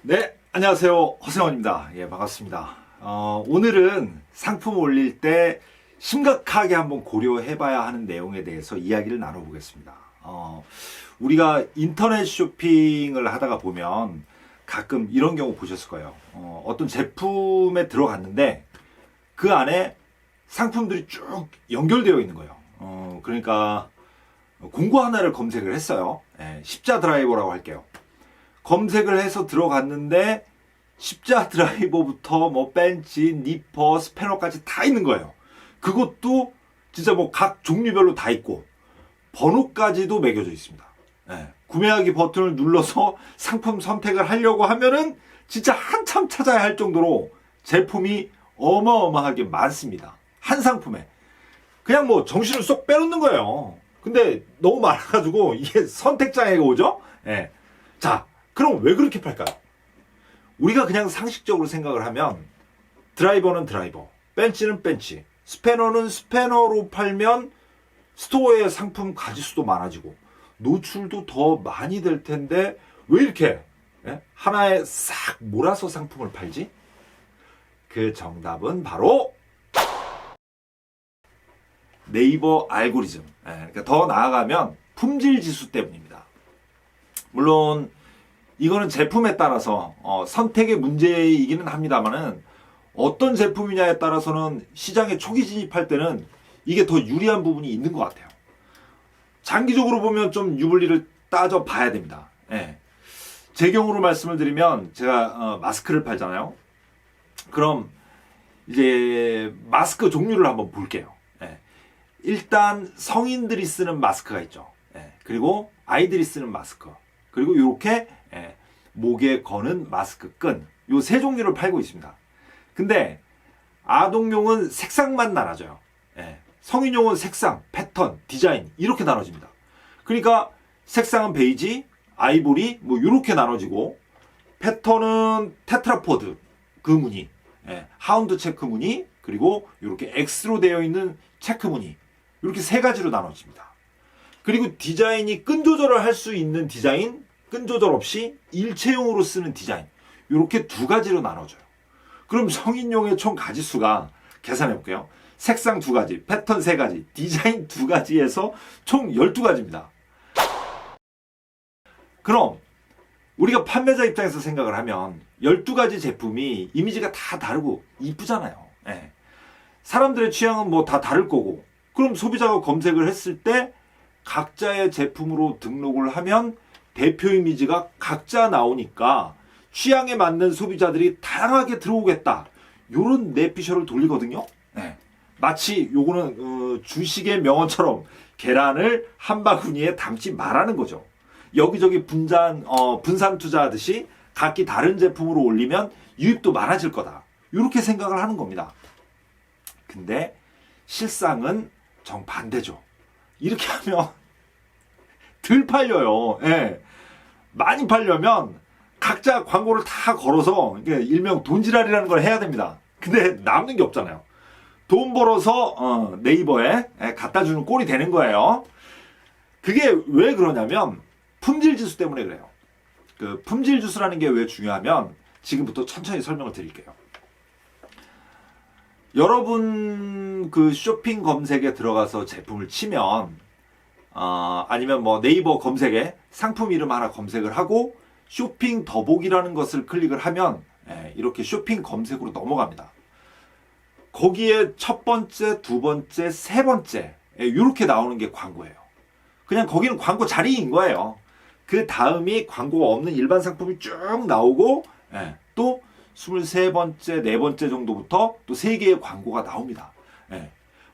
네, 안녕하세요. 허세원입니다. 예, 반갑습니다. 오늘은 상품 올릴 때 심각하게 한번 고려해봐야 하는 내용에 대해서 이야기를 나눠보겠습니다. 우리가 인터넷 쇼핑을 하다가 보면 가끔 이런 경우 보셨을 거예요. 어떤 제품에 들어갔는데 그 안에 상품들이 쭉 연결되어 있는 거예요. 그러니까 공구 하나를 검색을 했어요. 예, 십자 드라이버라고 할게요. 검색을 해서 들어갔는데 십자 드라이버부터 뭐 벤치, 니퍼, 스패너까지 다 있는 거예요. 그것도 진짜 뭐 각 종류별로 다 있고 번호까지도 매겨져 있습니다. 예, 구매하기 버튼을 눌러서 상품 선택을 하려고 하면은 진짜 한참 찾아야 할 정도로 제품이 어마어마하게 많습니다. 한 상품에. 그냥 뭐 정신을 쏙 빼놓는 거예요. 근데 너무 많아가지고 이게 선택장애가 오죠? 예. 자, 그럼 왜 그렇게 팔까요? 우리가 그냥 상식적으로 생각을 하면 드라이버는 드라이버, 벤치는 벤치, 스패너는 스패너로 팔면 스토어의 상품 가짓수도 많아지고 노출도 더 많이 될 텐데 왜 이렇게 하나에 싹 몰아서 상품을 팔지? 그 정답은 바로 네이버 알고리즘. 그러니까 더 나아가면 품질 지수 때문입니다. 물론 이거는 제품에 따라서 선택의 문제이기는 합니다만은 어떤 제품이냐에 따라서는 시장에 초기 진입할 때는 이게 더 유리한 부분이 있는 것 같아요. 장기적으로 보면 좀 유불리를 따져 봐야 됩니다. 예. 제 경우로 말씀을 드리면 제가 마스크를 팔잖아요. 그럼 이제 마스크 종류를 한번 볼게요. 예. 일단 성인들이 쓰는 마스크가 있죠. 예. 그리고 아이들이 쓰는 마스크. 그리고 이렇게 목에 거는 마스크 끈. 요 세 종류를 팔고 있습니다. 근데 아동용은 색상만 나눠져요. 성인용은 색상, 패턴, 디자인 이렇게 나눠집니다. 그러니까 색상은 베이지, 아이보리 뭐 이렇게 나눠지고 패턴은 테트라포드 그 무늬, 하운드 체크 무늬 그리고 이렇게 X로 되어 있는 체크 무늬 이렇게 세 가지로 나눠집니다. 그리고 디자인이 끈 조절을 할 수 있는 디자인, 끈 조절 없이 일체형으로 쓰는 디자인 이렇게 두 가지로 나눠져요. 그럼 성인용의 총 가지수가 계산해 볼게요. 색상 두 가지, 패턴 세 가지, 디자인 두 가지에서 총 12가지입니다. 그럼 우리가 판매자 입장에서 생각을 하면 12가지 제품이 이미지가 다 다르고 이쁘잖아요. 사람들의 취향은 뭐 다 다를 거고 그럼 소비자가 검색을 했을 때 각자의 제품으로 등록을 하면 대표 이미지가 각자 나오니까 취향에 맞는 소비자들이 다양하게 들어오겠다. 요런 내피셜을 돌리거든요. 마치 요거는 주식의 명언처럼 계란을 한 바구니에 담지 말라는 거죠. 여기저기 분산 투자하듯이 각기 다른 제품으로 올리면 유입도 많아질 거다. 이렇게 생각을 하는 겁니다. 근데 실상은 정반대죠. 이렇게 하면 덜 팔려요. 많이 팔려면 각자 광고를 다 걸어서 일명 돈지랄이라는 걸 해야 됩니다. 근데 남는 게 없잖아요. 돈 벌어서 네이버에 갖다 주는 꼴이 되는 거예요. 그게 왜 그러냐면 품질 지수 때문에 그래요. 그 품질 지수라는 게 왜 중요하면 지금부터 천천히 설명을 드릴게요. 여러분 그 쇼핑 검색에 들어가서 제품을 치면 아니면 뭐 네이버 검색에 상품 이름 하나 검색을 하고 쇼핑 더보기라는 것을 클릭을 하면 이렇게 쇼핑 검색으로 넘어갑니다. 거기에 첫 번째, 두 번째, 세 번째 이렇게 나오는 게 광고예요. 그냥 거기는 광고 자리인 거예요. 그 다음이 광고가 없는 일반 상품이 쭉 나오고 또 23번째, 네 번째 정도부터 또 3개의 광고가 나옵니다.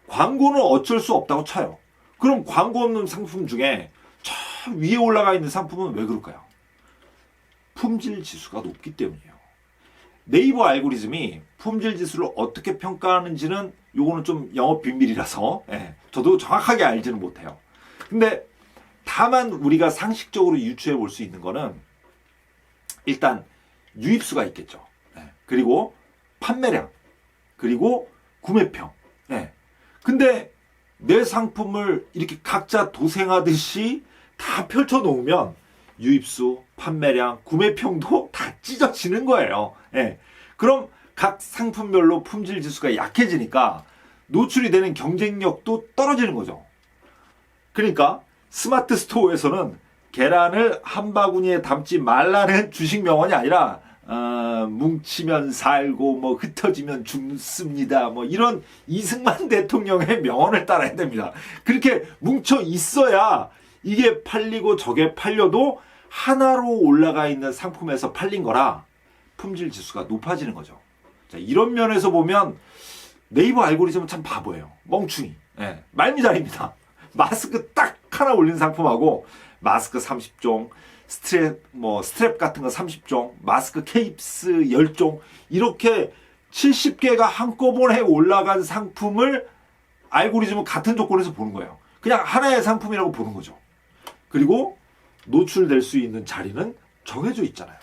광고는 어쩔 수 없다고 쳐요. 그럼 광고 없는 상품 중에 저 위에 올라가 있는 상품은 왜 그럴까요? 품질 지수가 높기 때문이에요. 네이버 알고리즘이 품질 지수를 어떻게 평가하는지는 요거는 좀 영업 비밀이라서 저도 정확하게 알지는 못해요. 근데 다만 우리가 상식적으로 유추해 볼 수 있는 거는 일단 유입수가 있겠죠. 그리고 판매량, 그리고 구매평. 근데 내 상품을 이렇게 각자 도생하듯이 다 펼쳐 놓으면 유입수, 판매량, 구매평도 다 찢어지는 거예요. 예. 그럼 각 상품별로 품질 지수가 약해지니까 노출이 되는 경쟁력도 떨어지는 거죠. 그러니까 스마트 스토어에서는 계란을 한 바구니에 담지 말라는 주식 명언이 아니라 뭉치면 살고 뭐 흩어지면 죽습니다. 뭐 이런 이승만 대통령의 명언을 따라야 됩니다. 그렇게 뭉쳐 있어야 이게 팔리고 저게 팔려도 하나로 올라가 있는 상품에서 팔린 거라 품질 지수가 높아지는 거죠. 자, 이런 면에서 보면 네이버 알고리즘은 참 바보예요. 멍충이. 예, 말미잘입니다. 마스크 딱 하나 올린 상품하고 마스크 30종, 스트랩 같은 거 30종, 마스크 케이스 10종, 이렇게 70개가 한꺼번에 올라간 상품을 알고리즘은 같은 조건에서 보는 거예요. 그냥 하나의 상품이라고 보는 거죠. 그리고 노출될 수 있는 자리는 정해져 있잖아요.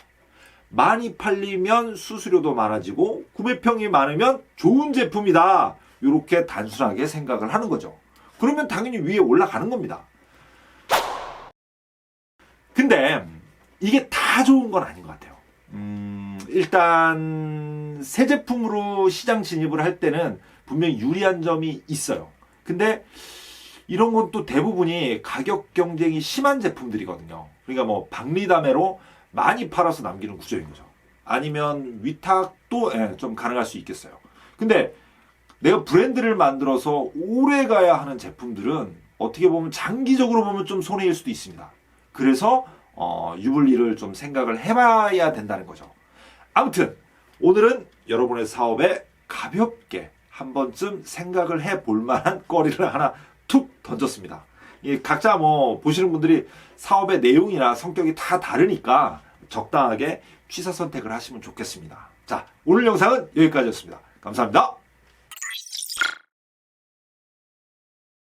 많이 팔리면 수수료도 많아지고 구매평이 많으면 좋은 제품이다. 이렇게 단순하게 생각을 하는 거죠. 그러면 당연히 위에 올라가는 겁니다. 근데 이게 다 좋은 건 아닌 것 같아요. 일단 새 제품으로 시장 진입을 할 때는 분명히 유리한 점이 있어요. 근데 이런 건 또 대부분이 가격 경쟁이 심한 제품들이거든요. 그러니까 뭐 박리담회로 많이 팔아서 남기는 구조인 거죠. 아니면 위탁도 좀 가능할 수 있겠어요. 근데 내가 브랜드를 만들어서 오래 가야 하는 제품들은 어떻게 보면 장기적으로 보면 좀 손해일 수도 있습니다. 그래서 유불리를 좀 생각을 해봐야 된다는 거죠. 아무튼 오늘은 여러분의 사업에 가볍게 한 번쯤 생각을 해볼 만한 거리를 하나 툭 던졌습니다. 각자 뭐 보시는 분들이 사업의 내용이나 성격이 다 다르니까 적당하게 취사 선택을 하시면 좋겠습니다. 자, 오늘 영상은 여기까지였습니다. 감사합니다.